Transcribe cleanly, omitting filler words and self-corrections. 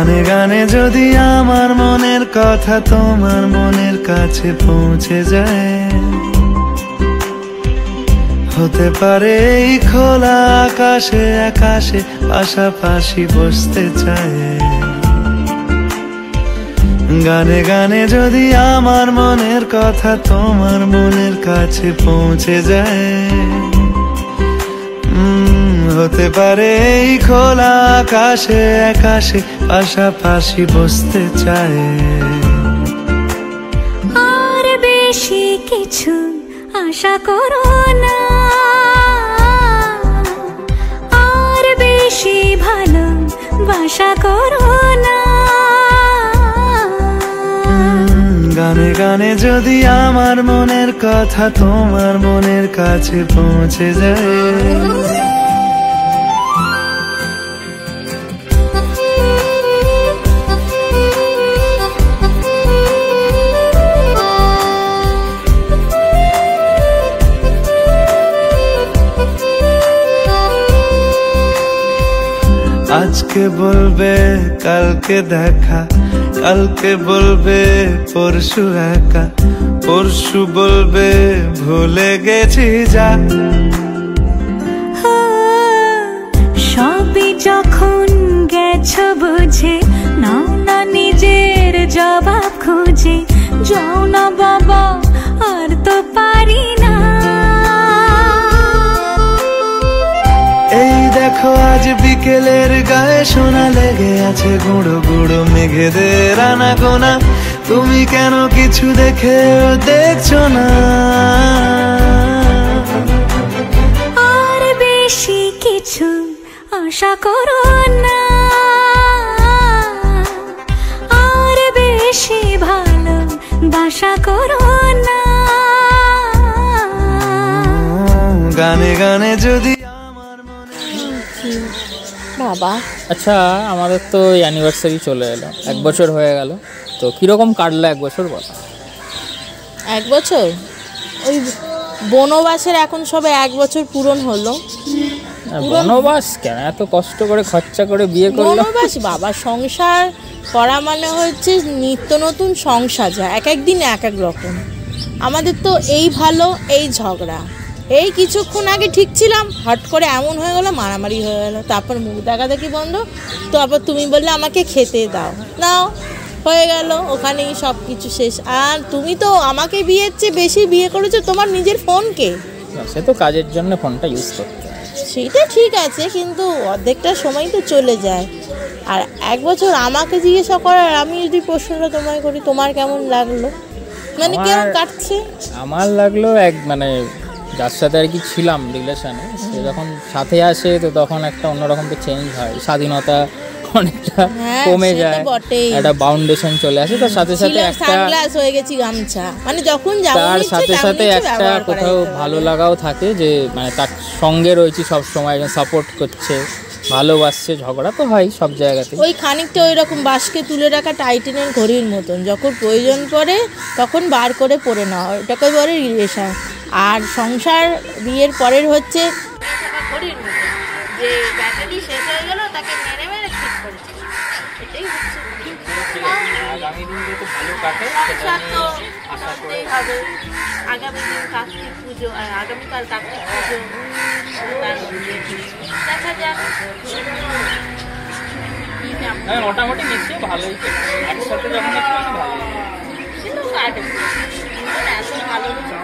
গানে গানে যদি আমার মনের কথা তোমার মনের কাছে পৌঁছে যায়, হতে পারে এই খোলা আকাশে আকাশে পাশাপাশি বসতে চায়। গানে গানে যদি আমার মনের কথা তোমার মনের কাছে পৌঁছে যায়, হতে পারে এই খোলা আকাশে আকাশে পাশাপাশি বসতে চায়। আর বেশি কিছু আশা করো না, আর বেশি ভালোবাসা করো না। গানে গানে যদি আমার মনের কথা তোমার মনের কাছে পৌঁছে যায়, আজকে বলবে কালকে দেখা, কালকে বলবে পরশু একা, পরশু বলবে ভুলে গেছি যা। সবই যখন গেছো বুঝে, নাও না নিজের জবাব খুঁজে, যাও না বাবা আর তো পারি না। এই দেখো আজ বিকেলের গায়ে সোনা লেগে আছে গুঁড়ো গুঁড়ো মেঘেদের আনাগোনা, তুমি কেন কিছু দেখেও দেখছো না। আর বেশি কিছু আশা করো না, আর বেশি ভালোবাসা করো না। গানে গানে যদি বাবা। আচ্ছা, আমাদের তো অ্যানিভার্সারি চলে এলো, 1 বছর হয়ে গেল, তো কিরকম কাটলো 1 বছর বলো? 1 বছর ওই বনবাসের এখন সবে 1 বছর পূরণ হলো। বনবাস কেন, এত কষ্ট করে খরচা করে বিয়ে করলো? বনবাস বাবা, সংসার করা মানে হচ্ছে নিত্য নতুন সংসার, যা এক একদিন এক এক রকম। আমাদের তো এই ভালো এই ঝগড়া, এই কিছুক্ষণ আগে ঠিক ছিলাম, হট করে এমন হয়ে গেলো, মারামারি হয়ে গেলো, তারপর মুখ দেখাদেখি বন্ধ, তারপর তুমি বললে আমাকে খেতে দাও, নাও হয়ে গেল, ওখানেই সব কিছু শেষ। আর তুমি তো আমাকে বিয়ের চেয়ে বেশি বিয়ে করেছো তোমার নিজের ফোনকে। সে তো কাজের জন্য ফোনটা ইউজ করতে, সেটা ঠিক আছে, কিন্তু অর্ধেকটা সময় তো চলে যায়। আর 1 বছর আমাকে জিজ্ঞাসা করার, আমি যদি প্রশ্নটা তোমায় করি, তোমার কেমন লাগলো, মানে কেমন কাটছে? আমার লাগলো মানে যার সাথে আর কি ছিলাম রিলেশনে, সে যখন সাথে আসে তো তখন একটা অন্যরকম তো চেঞ্জ হয়, স্বাধীনতা অনেকটা কমে যায়, একটা বাউন্ডেশন চলে আসে, তার সাথে সাথে একটা সানগ্লাস হয়ে গেছি গামছা, মানে যখন তার সাথে সাথে একটা কোথাও ভালো লাগাও থাকে, যে মানে তার সঙ্গে রয়েছি সব সময়, সাপোর্ট করছে, ভালোবাসছে। ঝগড়া তো হয় সব জায়গাতে, ওই খানিকটা ওই রকম বাসকে তুলে রাখা টাইটেনের ঘড়ির মতন, যখন প্রয়োজন পড়ে তখন বার করে পরে নেওয়া, ওটাকে বলে রিলেশন। আর সংসার বিয়ের পরের হচ্ছে ঘড়ির মতন, যে ব্যাটারি শেষ হয়ে গেল তাকে মেরে মেরে ঠিক করেছে, এটাই হচ্ছে আগামী দিন যাতে ভালো কাটে সেটা নিয়ে হবে। আগামী দিন কার্তিক পুজো, আর আগামীকাল কার্তিক পুজো, দেখা যাক। মোটামুটি নিশ্চয়ই ভালোই, একসাথে যখন ভালোই, সেটা কাটে, এত ভালো কিছু